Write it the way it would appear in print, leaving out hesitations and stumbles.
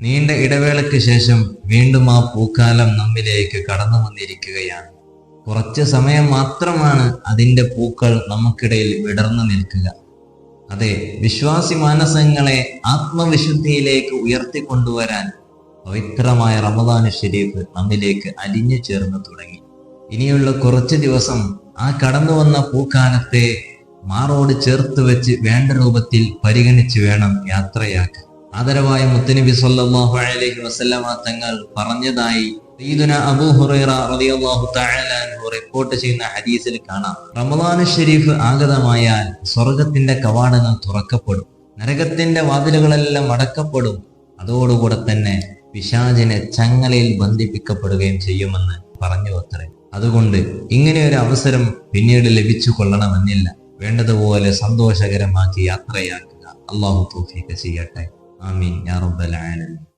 നീണ്ട ഇടവേളയ്ക്ക് ശേഷം വീണ്ടും ആ പൂക്കാലം നമ്മിലേക്ക് കടന്നു വന്നിരിക്കുകയാണ്. കുറച്ച് സമയം മാത്രമാണ് അതിൻ്റെ പൂക്കൾ നമുക്കിടയിൽ വിടർന്നു നിൽക്കുക. അതെ, വിശ്വാസി മാനസങ്ങളെ ആത്മവിശുദ്ധിയിലേക്ക് ഉയർത്തിക്കൊണ്ടുവരാൻ പവിത്രമായ റമദാൻ ശരീഫ് നമ്മിലേക്ക് അലിഞ്ഞു ചേർന്ന് തുടങ്ങി. ഇനിയുള്ള കുറച്ച് ദിവസം ആ കടന്നു വന്ന പൂക്കാലത്തെ മാറോട് ചേർത്ത് വെച്ച് വേണ്ട രൂപത്തിൽ പരിഗണിച്ച് വേണം യാത്രയാക്കാൻ. ആദരവായ മുത്തുനബി സ്വല്ലല്ലാഹു അലൈഹി വസല്ലമ തങ്ങൾ പറഞ്ഞതായി സയ്യിദുന അബൂ ഹുറൈറ റളിയല്ലാഹു തആല അൻഹു റിപ്പോർട്ട് ചെയ്യുന്ന ഹദീസിൽ കാണാം, റമദാൻ ശരീഫ് ആഗതമായാൽ സ്വർഗത്തിന്റെ കവാടങ്ങൾ തുറക്കപ്പെടും, നരകത്തിന്റെ വാതിലുകളെല്ലാം അടക്കപ്പെടും, അതോടുകൂടെ തന്നെ പിശാചിനെ ചങ്ങലയിൽ ബന്ധിപ്പിക്കപ്പെടുകയും ചെയ്യുമെന്ന് പറഞ്ഞു അത്രേ. അതുകൊണ്ട് ഇങ്ങനെ ഒരു അവസരം പിന്നീട് ലഭിച്ചു കൊള്ളണമെന്നില്ല. വേണ്ടതുപോലെ സന്തോഷകരമാക്കി യാത്രയാക്കുക. അല്ലാഹു തൗഫീഖ് ചെയ്യട്ടെ. ആമീൻ യാ റബ്ബൽ ആലമീൻ.